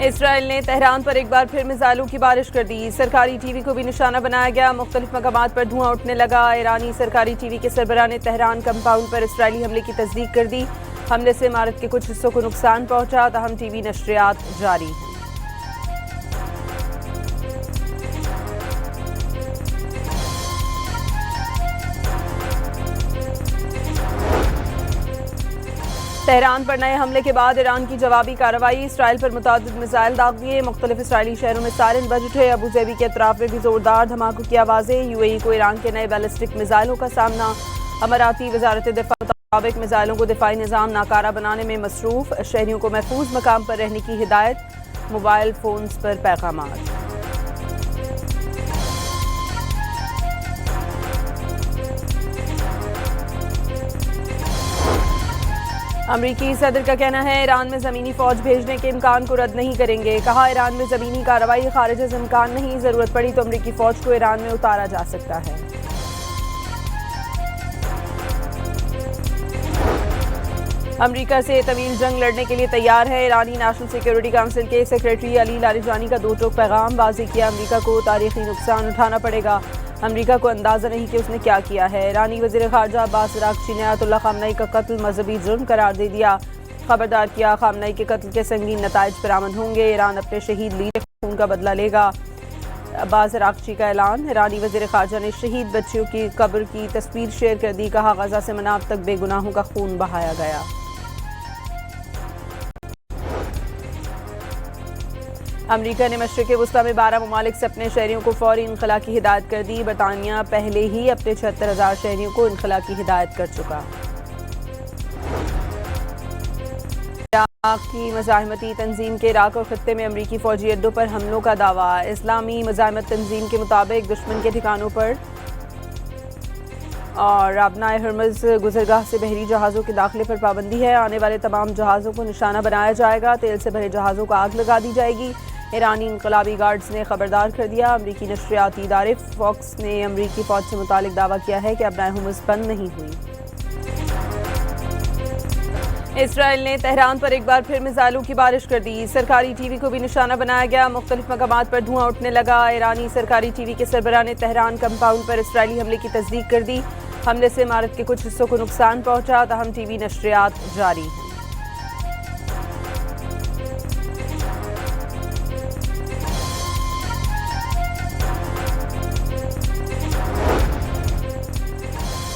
اسرائیل نے تہران پر ایک بار پھر میزائلوں کی بارش کر دی۔ سرکاری ٹی وی کو بھی نشانہ بنایا گیا، مختلف مقامات پر دھواں اٹھنے لگا۔ ایرانی سرکاری ٹی وی کے سربراہ نے تہران کمپاؤنڈ پر اسرائیلی حملے کی تصدیق کر دی۔ حملے سے عمارت کے کچھ حصوں کو نقصان پہنچا، تاہم ٹی وی نشریات جاری ہیں۔ تہران پر نئے حملے کے بعد ایران کی جوابی کارروائی، اسرائیل پر متعدد میزائل داغ دیے، مختلف اسرائیلی شہروں میں سائرن بج اٹھے۔ ابو ظبی کے اطراف میں بھی زوردار دھماکوں کی آوازیں۔ یو اے ای کو ایران کے نئے بیلسٹک میزائلوں کا سامنا۔ اماراتی وزارت دفاع مطابق میزائلوں کو دفاعی نظام ناکارہ بنانے میں مصروف، شہریوں کو محفوظ مقام پر رہنے کی ہدایت، موبائل فونز پر پیغامات۔ امریکی صدر کا کہنا ہے ایران میں زمینی فوج بھیجنے کے امکان کو رد نہیں کریں گے۔ کہا ایران میں زمینی کارروائی خارج از امکان نہیں، ضرورت پڑی تو امریکی فوج کو ایران میں اتارا جا سکتا ہے۔ امریکہ سے طویل جنگ لڑنے کے لیے تیار ہے، ایرانی نیشنل سیکیورٹی کونسل کے سیکریٹری علی لاریجانی کا دو ٹوک پیغام۔ واضح کیا امریکہ کو تاریخی نقصان اٹھانا پڑے گا، امریکہ کو اندازہ نہیں کہ اس نے کیا کیا ہے۔ ایرانی وزیر خارجہ عباس عراقچی نے آیت اللہ خامنئی کا قتل مذہبی جرم قرار دے دیا، خبردار کیا خامنئی کے قتل کے سنگین نتائج برآمد ہوں گے، ایران اپنے شہید لیڈر خون کا بدلہ لے گا۔ عباس عراقچی کا اعلان۔ ایرانی وزیر خارجہ نے شہید بچیوں کی قبر کی تصویر شیئر کر دی، کہا غزہ سے مناف تک بے گناہوں کا خون بہایا گیا۔ امریکہ نے مشرق وسطی میں 12 ممالک سے اپنے شہریوں کو فوری انخلاء کی ہدایت کر دی۔ برطانیہ پہلے ہی اپنے 76,000 شہریوں کو انخلاء کی ہدایت کر چکا۔ عراق کی مزاحمتی تنظیم کے عراق اور خطے میں امریکی فوجی اڈوں پر حملوں کا دعویٰ۔ اسلامی مزاحمت تنظیم کے مطابق دشمن کے ٹھکانوں پر اور ابنائے ہرمز گزرگاہ سے بحری جہازوں کے داخلے پر پابندی ہے، آنے والے تمام جہازوں کو نشانہ بنایا جائے گا، تیل سے بھرے جہازوں کو آگ لگا دی جائے گی۔ ایرانی انقلابی گارڈز نے خبردار کر دیا۔ امریکی نشریاتی ادارے فاکس نے امریکی فوج سے متعلق دعویٰ کیا ہے کہ ابنائے ہرمز بند نہیں ہوئی۔ اسرائیل نے تہران پر ایک بار پھر میزائلوں کی بارش کر دی، سرکاری ٹی وی کو بھی نشانہ بنایا گیا، مختلف مقامات پر دھواں اٹھنے لگا۔ ایرانی سرکاری ٹی وی کے سربراہ نے تہران کمپاؤنڈ پر اسرائیلی حملے کی تصدیق کر دی۔ حملے سے عمارت کے کچھ حصوں کو نقصان پہنچا، تاہم ٹی وی نشریات جاری ہیں۔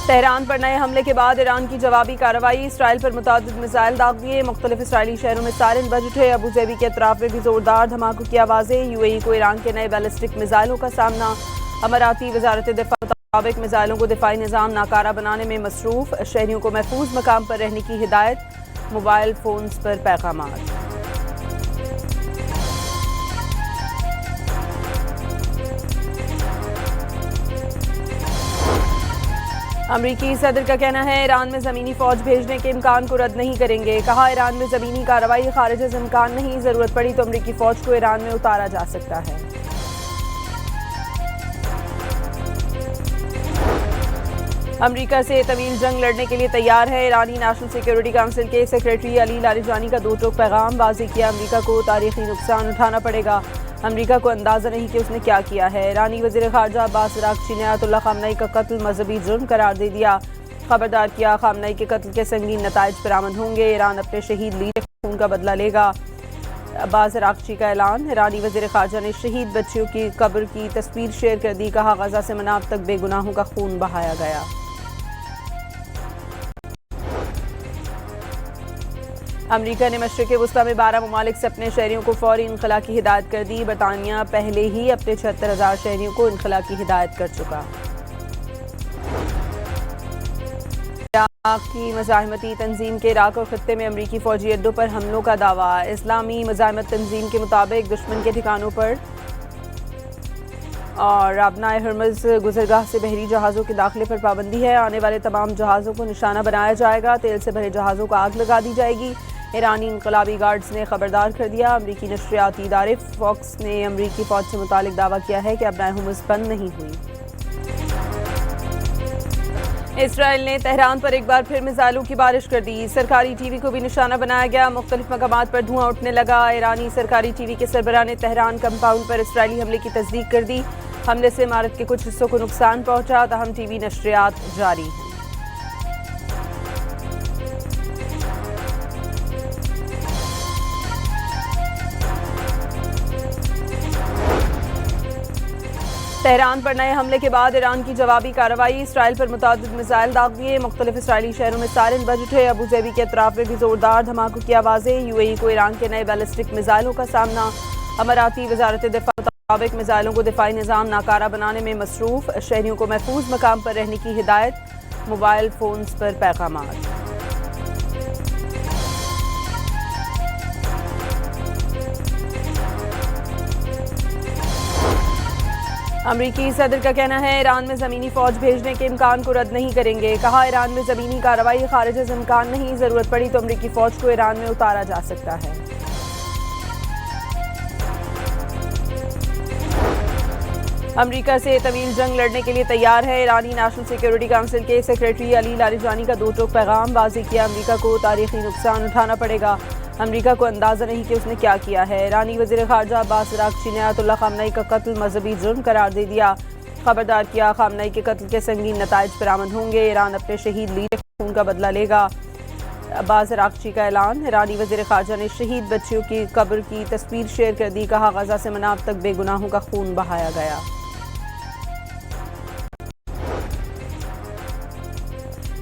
تہران پر نئے حملے کے بعد ایران کی جوابی کارروائی، اسرائیل پر متعدد میزائل داغ دیے، مختلف اسرائیلی شہروں میں سائرن بج اٹھے۔ ابو ظبی کے اطراف میں بھی زوردار دھماکوں کی آوازیں۔ یو اے ای کو ایران کے نئے بیلسٹک میزائلوں کا سامنا۔ اماراتی وزارت دفاع مطابق میزائلوں کو دفاعی نظام ناکارہ بنانے میں مصروف، شہریوں کو محفوظ مقام پر رہنے کی ہدایت، موبائل فونز پر پیغامات۔ امریکی صدر کا کہنا ہے ایران میں زمینی فوج بھیجنے کے امکان کو رد نہیں کریں گے۔ کہا ایران میں زمینی کارروائی خارج از امکان نہیں، ضرورت پڑی تو امریکی فوج کو ایران میں اتارا جا سکتا ہے۔ امریکہ سے طویل جنگ لڑنے کے لیے تیار ہے، ایرانی نیشنل سیکیورٹی کونسل کے سیکریٹری علی لاریجانی کا دو ٹوک پیغام۔ واضح کیا امریکہ کو تاریخی نقصان اٹھانا پڑے گا، امریکہ کو اندازہ نہیں کہ اس نے کیا کیا ہے۔ ایرانی وزیر خارجہ عباس عراقچی نے آیت اللہ خامنئی کا قتل مذہبی جرم قرار دے دیا، خبردار کیا خامنئی کے قتل کے سنگین نتائج برآمد ہوں گے، ایران اپنے شہید لیڈر خون کا بدلہ لے گا۔ عباس عراقچی کا اعلان۔ ایرانی وزیر خارجہ نے شہید بچیوں کی قبر کی تصویر شیئر کر دی، کہا غزہ سے مناف تک بے گناہوں کا خون بہایا گیا۔ امریکہ نے مشرق وسطی میں 12 ممالک سے اپنے شہریوں کو فوری انخلاء کی ہدایت کر دی۔ برطانیہ پہلے ہی اپنے 76,000 شہریوں کو انخلاء کی ہدایت کر چکا۔ عراق کی مزاحمتی تنظیم کے عراق اور خطے میں امریکی فوجی اڈوں پر حملوں کا دعویٰ۔ اسلامی مزاحمت تنظیم کے مطابق دشمن کے ٹھکانوں پر اور ابنائے ہرمز گزرگاہ سے بحری جہازوں کے داخلے پر پابندی ہے، آنے والے تمام جہازوں کو نشانہ بنایا جائے گا، تیل سے بھرے جہازوں کو آگ لگا دی جائے گی۔ ایرانی انقلابی گارڈز نے خبردار کر دیا۔ امریکی نشریاتی ادارے فاکس نے امریکی فوج سے متعلق دعویٰ کیا ہے کہ ابنائے ہرمز بند نہیں ہوئی۔ اسرائیل نے تہران پر ایک بار پھر میزائلوں کی بارش کر دی. سرکاری ٹی وی کو بھی نشانہ بنایا گیا. مختلف مقامات پر دھواں اٹھنے لگا. ایرانی سرکاری ٹی وی کے سربراہ نے تہران کمپاؤنڈ پر اسرائیلی حملے کی تصدیق کر دی. حملے سے عمارت کے کچھ حصوں کو نقصان پہنچا. تاہم ٹی وی نشریات جاری ہیں. تہران پر نئے حملے کے بعد ایران کی جوابی کارروائی. اسرائیل پر متعدد میزائل داغ دیے. مختلف اسرائیلی شہروں میں سائرن بج اٹھے. ابوظہبی کے اطراف میں بھی زوردار دھماکوں کی آوازیں. یو اے ای کو ایران کے نئے بیلسٹک میزائلوں کا سامنا. اماراتی وزارت دفاع کے مطابق میزائلوں کو دفاعی نظام ناکارہ بنانے میں مصروف. شہریوں کو محفوظ مقام پر رہنے کی ہدایت. موبائل فونز پر پیغامات. امریکی صدر کا کہنا ہے ایران میں زمینی فوج بھیجنے کے امکان کو رد نہیں کریں گے. کہا ایران میں زمینی کارروائی خارج از امکان نہیں. ضرورت پڑی تو امریکی فوج کو ایران میں اتارا جا سکتا ہے. امریکہ سے طویل جنگ لڑنے کے لیے تیار ہے. ایرانی نیشنل سیکیورٹی کونسل کے سیکریٹری علی لاریجانی کا 2 ٹوک پیغام. واضح کیا امریکہ کو تاریخی نقصان اٹھانا پڑے گا. امریکہ کو اندازہ نہیں کہ اس نے کیا کیا ہے. ایرانی وزیر خارجہ عباس اراغچی نے آیت اللہ خامنئی کا قتل مذہبی جرم قرار دے دیا. خبردار کیا خامنئی کے قتل کے سنگین نتائج برآمد ہوں گے. ایران اپنے شہید لیڈر کے خون کا بدلہ لے گا. عباس اراغچی کا اعلان. ایرانی وزیر خارجہ نے شہید بچیوں کی قبر کی تصویر شیئر کر دی. کہا غزہ سے مناف تک بے گناہوں کا خون بہایا گیا.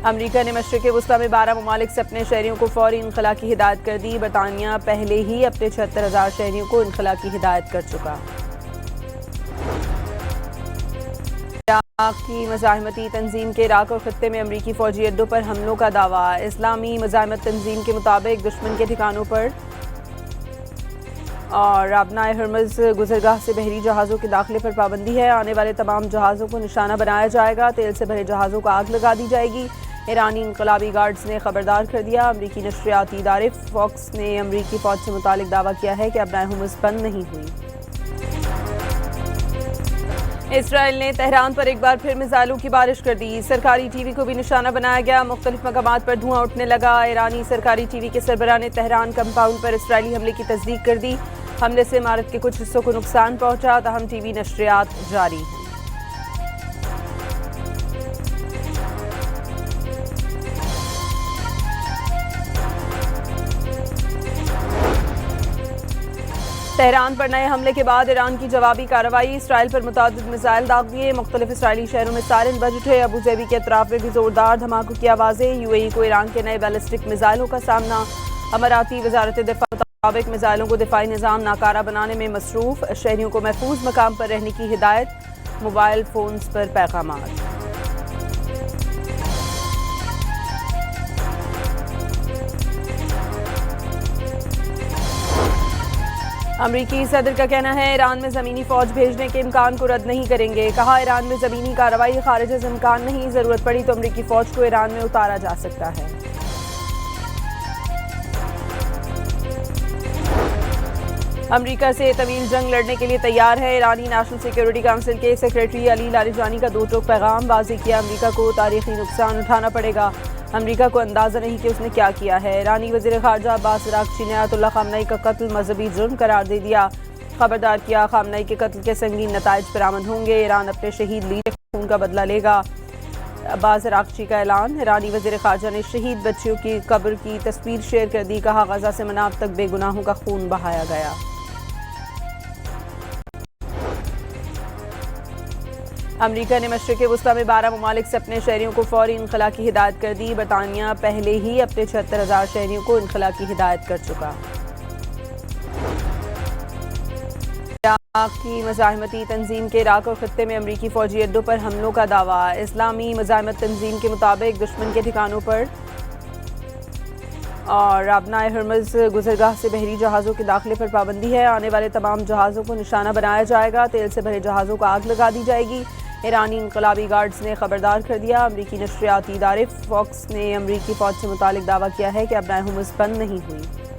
امریکہ نے مشرق وسطی میں 12 ممالک سے اپنے شہریوں کو فوری انخلاء کی ہدایت کر دی. برطانیہ پہلے ہی اپنے 76,000 شہریوں کو انخلاء کی ہدایت کر چکا. عراق کی مزاحمتی تنظیم کے عراق اور خطے میں امریکی فوجی اڈوں پر حملوں کا دعویٰ. اسلامی مزاحمت تنظیم کے مطابق دشمن کے ٹھکانوں پر اور ابنائے ہرمز گزرگاہ سے بحری جہازوں کے داخلے پر پابندی ہے. آنے والے تمام جہازوں کو نشانہ بنایا جائے گا. تیل سے بھرے جہازوں کو آگ لگا دی جائے گی. ایرانی انقلابی گارڈز نے خبردار کر دیا. امریکی نشریاتی ادارے فاکس نے امریکی فوج سے متعلق دعویٰ کیا ہے کہ ابنائے ہرمز بند نہیں ہوئی. اسرائیل نے تہران پر ایک بار پھر میزائلوں کی بارش کر دی. سرکاری ٹی وی کو بھی نشانہ بنایا گیا. مختلف مقامات پر دھواں اٹھنے لگا. ایرانی سرکاری ٹی وی کے سربراہ نے تہران کمپاؤنڈ پر اسرائیلی حملے کی تصدیق کر دی. حملے سے عمارت کے کچھ حصوں کو نقصان پہنچا. تاہم ٹی وی نشریات جاری ہیں. تہران پر نئے حملے کے بعد ایران کی جوابی کارروائی. اسرائیل پر متعدد میزائل داغ دیے. مختلف اسرائیلی شہروں میں سائرن بج اٹھے. ابوظہبی کے اطراف میں بھی زوردار دھماکوں کی آوازیں. یو اے ای کو ایران کے نئے بیلسٹک میزائلوں کا سامنا. اماراتی وزارت دفاع کے مطابق میزائلوں کو دفاعی نظام ناکارہ بنانے میں مصروف. شہریوں کو محفوظ مقام پر رہنے کی ہدایت. موبائل فونز پر پیغامات. امریکی صدر کا کہنا ہے ایران میں زمینی فوج بھیجنے کے امکان کو رد نہیں کریں گے. کہا ایران میں زمینی کارروائی خارج از امکان نہیں. ضرورت پڑی تو امریکی فوج کو ایران میں اتارا جا سکتا ہے. امریکہ سے طویل جنگ لڑنے کے لیے تیار ہے. ایرانی نیشنل سیکیورٹی کونسل کے سیکریٹری علی لاریجانی کا 2 ٹوک پیغام. واضح کیا امریکہ کو تاریخی نقصان اٹھانا پڑے گا. امریکہ کو اندازہ نہیں کہ اس نے کیا کیا ہے. ایرانی وزیر خارجہ عباس اراغچی نے آیت اللہ خامنئی کا قتل مذہبی جرم قرار دے دیا. خبردار کیا خامنئی کے قتل کے سنگین نتائج برآمد ہوں گے. ایران اپنے شہید لیڈر کے خون کا بدلہ لے گا. عباس اراغچی کا اعلان. ایرانی وزیر خارجہ نے شہید بچیوں کی قبر کی تصویر شیئر کر دی. کہا غزہ سے مناف تک بے گناہوں کا خون بہایا گیا. امریکہ نے مشرق وسطی میں 12 ممالک سے اپنے شہریوں کو فوری انخلاء کی ہدایت کر دی. برطانیہ پہلے ہی اپنے 76,000 شہریوں کو انخلاء کی ہدایت کر چکا. عراق کی مزاحمتی تنظیم کے عراق اور خطے میں امریکی فوجی اڈوں پر حملوں کا دعویٰ. اسلامی مزاحمت تنظیم کے مطابق دشمن کے ٹھکانوں پر اور ابنائے ہرمز گزرگاہ سے بحری جہازوں کے داخلے پر پابندی ہے. آنے والے تمام جہازوں کو نشانہ بنایا جائے گا. تیل سے بھرے جہازوں کو آگ لگا دی جائے گی. ایرانی انقلابی گارڈز نے خبردار کر دیا. امریکی نشریاتی ادارے فاکس نے امریکی فوج سے متعلق دعویٰ کیا ہے کہ ابنائے ہرمز بند نہیں ہوئی.